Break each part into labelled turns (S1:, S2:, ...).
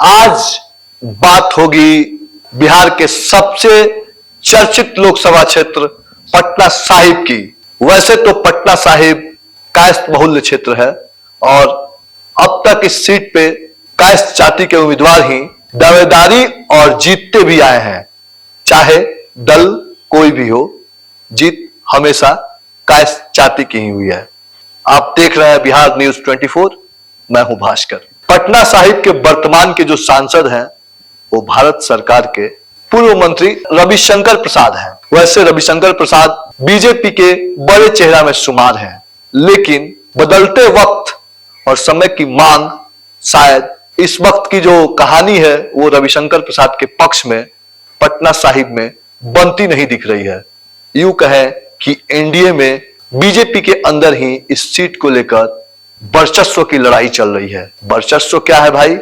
S1: आज बात होगी बिहार के सबसे चर्चित लोकसभा क्षेत्र पटना साहिब की। वैसे तो पटना साहिब कायस्थ बहुल्य क्षेत्र है और अब तक इस सीट पे कायस्थ जाति के उम्मीदवार ही दावेदारी और जीतते भी आए हैं। चाहे दल कोई भी हो, जीत हमेशा कायस्थ जाति की ही हुई है। आप देख रहे हैं बिहार न्यूज 24, मैं हूं भास्कर। पटना साहिब के वर्तमान के जो सांसद हैं वो भारत सरकार के पूर्व मंत्री रविशंकर प्रसाद हैं। वैसे रविशंकर प्रसाद बीजेपी के बड़े चेहरा में शुमार हैं, लेकिन बदलते वक्त और समय की मांग शायद इस वक्त की जो कहानी है वो रविशंकर प्रसाद के पक्ष में पटना साहिब में बनती नहीं दिख रही है। यूं कहें कि एनडीए में बीजेपी के अंदर ही इस सीट को लेकर वर्चस्व की लड़ाई चल रही है। वर्चस्व क्या है भाई?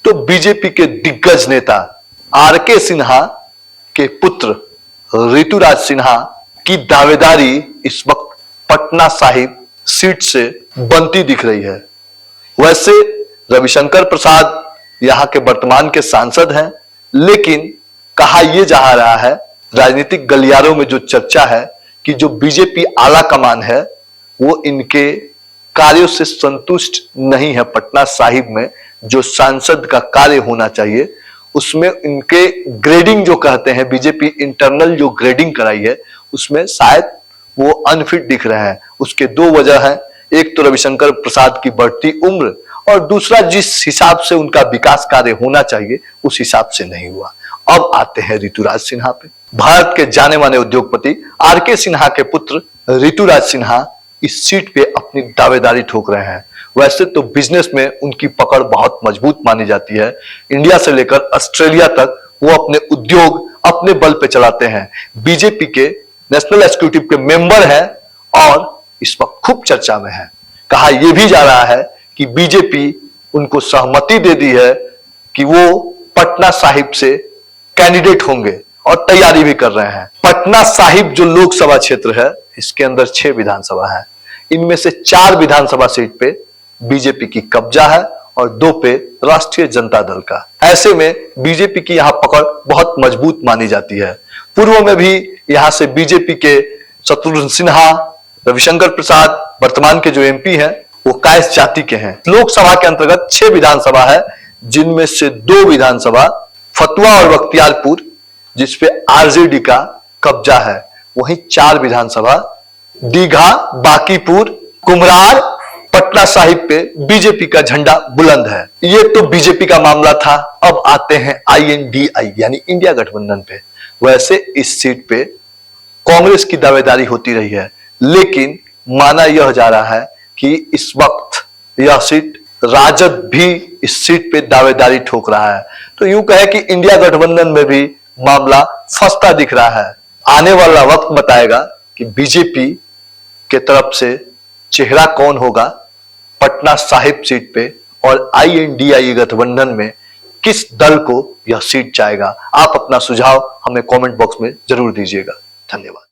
S1: तो बीजेपी के दिग्गज नेता आरके सिन्हा के पुत्र ऋतुराज सिन्हा की दावेदारी इस वक्त पटना साहिब सीट से बनती दिख रही है। वैसे रविशंकर प्रसाद यहां के वर्तमान के सांसद हैं, लेकिन कहा यह जा रहा है, राजनीतिक गलियारों में जो चर्चा है कि जो बीजेपी आला कमान है वो इनके कार्यों से संतुष्ट नहीं है। पटना साहिब में जो सांसद का कार्य होना चाहिए उसमें इनके ग्रेडिंग जो कहते हैं, बीजेपी इंटरनल जो ग्रेडिंग कराई है उसमें शायद वो अनफिट दिख रहे हैं। उसके दो वजह हैं, एक तो रविशंकर प्रसाद की बढ़ती उम्र और दूसरा जिस हिसाब से उनका विकास कार्य होना चाहिए उस हिसाब से नहीं हुआ। अब आते हैं ऋतुराज सिन्हा पे। भारत के जाने माने उद्योगपति आरके सिन्हा के पुत्र ऋतुराज सिन्हा इस सीट पे अपनी दावेदारी ठोक रहे हैं। वैसे तो बिजनेस में उनकी पकड़ बहुत मजबूत मानी जाती है। इंडिया से लेकर ऑस्ट्रेलिया तक वो अपने उद्योग अपने बल पे चलाते हैं। बीजेपी के नेशनल एग्जीक्यूटिव के मेंबर हैं और इस वक्त खूब चर्चा में है। कहा यह भी जा रहा है कि बीजेपी उनको सहमति दे दी है कि वो पटना साहिब से कैंडिडेट होंगे और तैयारी भी कर रहे हैं। पटना साहिब जो लोकसभा क्षेत्र है इसके अंदर 6 विधानसभा है। इनमें से 4 विधानसभा सीट पे बीजेपी की कब्जा है और 2 पे राष्ट्रीय जनता दल का। ऐसे में बीजेपी की यहां पकड़ बहुत मजबूत मानी जाती है। पूर्व में भी यहां से बीजेपी के शत्रुघ्न सिन्हा, रविशंकर प्रसाद, वर्तमान के जो एमपी हैं वो कायस्थ जाति के हैं। लोकसभा के अंतर्गत 6 विधानसभा है, जिनमें से 2 विधानसभा फतुहा और बख्तियारपुर जिसपे आरजेडी का कब्जा है। वहीं 4 विधानसभा दीघा, बांकीपुर, कुम्हरार, पटना साहिब पे बीजेपी का झंडा बुलंद है। ये तो बीजेपी का मामला था। अब आते हैं INDI यानी इंडिया गठबंधन पे। वैसे इस सीट पे कांग्रेस की दावेदारी होती रही है, लेकिन माना यह जा रहा है कि इस वक्त यह सीट राजद भी इस सीट पे दावेदारी ठोक रहा है। तो यूं कहे कि इंडिया गठबंधन में भी मामला फंसता दिख रहा है। आने वाला वक्त बताएगा कि बीजेपी के तरफ से चेहरा कौन होगा पटना साहिब सीट पे और INDI गठबंधन में किस दल को यह सीट जाएगा। आप अपना सुझाव हमें कमेंट बॉक्स में जरूर दीजिएगा। धन्यवाद।